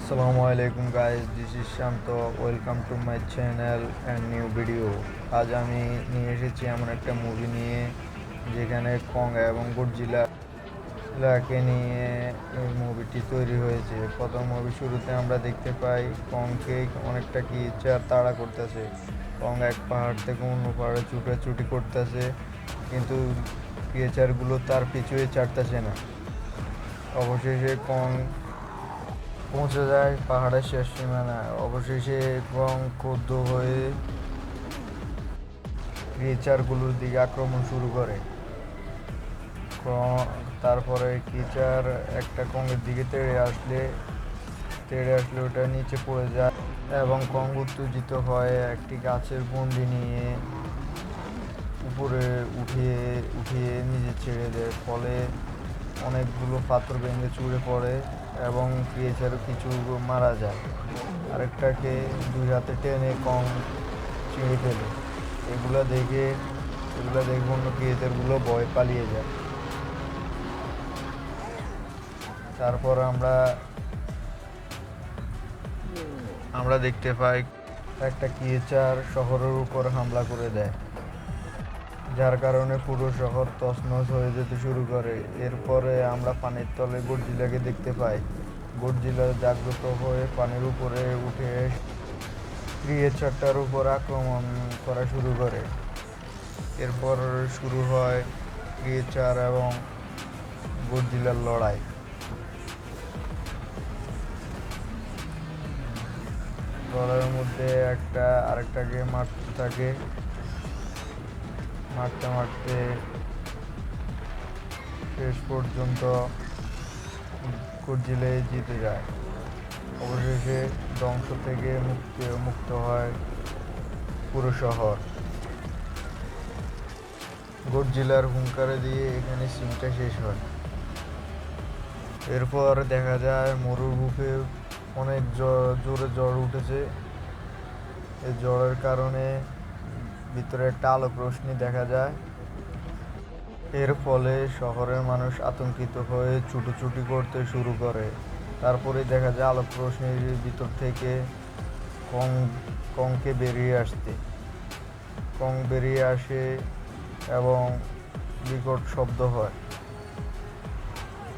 আসসালামু আলাইকুম guys, this is Shanto. Welcome to my channel and new video. আজ আমি নিয়ে এসেছি এমন একটা মুভি নিয়ে যেখানে কং এবং গডজিলাকে নিয়ে এই মুভিটি তৈরি হয়েছে। প্রথম মুভি শুরুতে আমরা দেখতে পাই কংকে অনেকটা ক্রিয়েচার তাড়া করতেছে। কং এক পাহাড় থেকে অন্য পাহাড়ে ছুটাছুটি করতেছে, কিন্তু ক্রিয়েচারগুলো তার পিছুই ছাড়তেছে না। অবশেষে কং পৌঁছে যায় পাহাড়ের শেষ সীমানায়। অবশেষে এবং ক্রুদ্ধ হয়ে ক্রিয়েচারগুলোর দিকে আক্রমণ শুরু করে। তারপরে ক্রিয়েচার একটা কংয়ের দিকে তেড়ে আসলে ওটা নিচে পড়ে যায় এবং কং উত্তেজিত হয়ে একটি গাছের গণ্ডি নিয়ে উপরে উঠিয়ে উঠিয়ে নিজে ছেড়ে দেয়। ফলে অনেকগুলো পাথর ভেঙে চুড়ে পড়ে এবং ক্রিয়েচারও কিছু মারা যায়। আরেকটাকে দুই হাতে টেনে কং ছিঁড়ে ফেলে। এগুলো দেখে অন্য ক্রিয়েচারগুলো ভয় পালিয়ে যায়। তারপর আমরা দেখতে পাই একটা ক্রিয়েচার শহরের উপর হামলা করে দেয়, যার কারণে পুরো শহর তছনছ হয়ে যেতে শুরু করে। এরপরে আমরা পানির তলে গডজিলাকে দেখতে পাই। গডজিলা জাগ্রত হয়ে পানির উপরে উঠে ক্রিয়েচারটার উপর আক্রমণ করা শুরু করে। এরপর শুরু হয় ক্রিয়েচার এবং গডজিলার লড়াই। লড়াইয়ের মধ্যে একটা আরেকটাকে মারতে থাকে, মারতে মারতে শেষ পর্যন্ত গডজিলাই জিতে যায়। অবশেষে ধ্বংস থেকে মুক্ত হয় পুরো শহর। গডজিলার হুঙ্কারে দিয়ে এখানে সিনটা শেষ হয়। এরপর দেখা যায় মরুর বুকে অনেক জোরে ঝড় উঠেছে। এই ঝড়ের কারণে ভিতরে একটা আলোক রশ্মি দেখা যায়। এর ফলে শহরের মানুষ আতঙ্কিত হয়ে ছুটোছুটি করতে শুরু করে। তারপরে দেখা যায় আলোক রশ্মির ভিতর থেকে কংকে বেরিয়ে আসে এবং বিকট শব্দ হয়।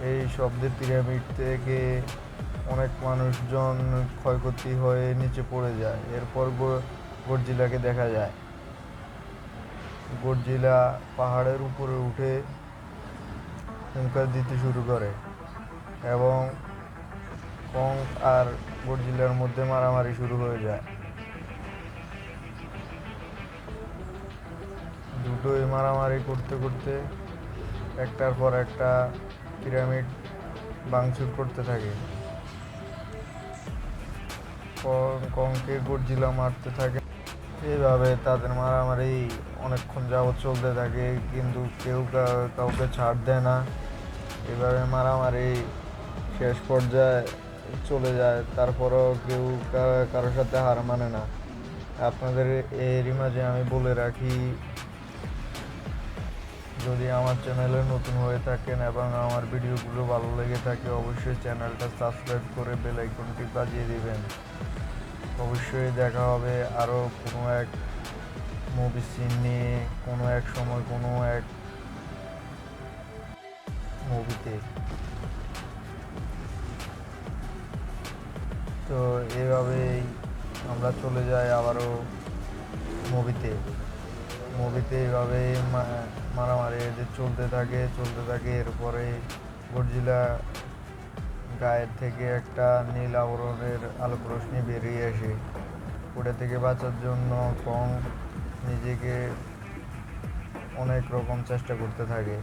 এই শব্দে পিরামিড থেকে অনেক মানুষজন ক্ষয়ক্ষতি হয়ে নিচে পড়ে যায়। এরপর গডজিলাকে দেখা যায়। গডজিলা পাহাড়ের উপরে উঠে হুঙ্কার দিতে শুরু করে এবং কং আর গডজিলার মধ্যে মারামারি শুরু হয়ে যায়। দুটোই মারামারি করতে করতে একটার পর একটা পিরামিড ভাঙচুর করতে থাকে। কংকে গডজিলা মারতে থাকে। এইভাবে তাদের মারামারি অনেকক্ষণ যাবৎ চলতে থাকে, কিন্তু কেউ কাউকে ছাড় দেয় না। এভাবে মারামারি শেষ পর্যায়ে চলে যায়। তারপরও কেউ কারোর সাথে হার মানে না। আপনাদের এরই মাঝে আমি বলে রাখি, যদি আমার চ্যানেলে নতুন হয়ে থাকেন এবং আমার ভিডিওগুলো ভালো লেগে থাকে, অবশ্যই চ্যানেলটা সাবস্ক্রাইব করে বেল আইকনটি বাজিয়ে দিবেন। অবশ্যই দেখা হবে আরও কোনো এক মুভি সিন নিয়ে, কোনো এক সময় কোনো এক মুভিতে। তো এভাবেই আমরা চলে যাই আবারও মুভিতে। এভাবে মারামারি চলতে থাকে। এরপরে গডজিলা গায়ের থেকে একটা নীল আবরণের আলোক রশ্মি বেরিয়ে আসে। ওটা থেকে বাঁচার জন্য কং নিজেকে অনেক রকম চেষ্টা করতে থাকে।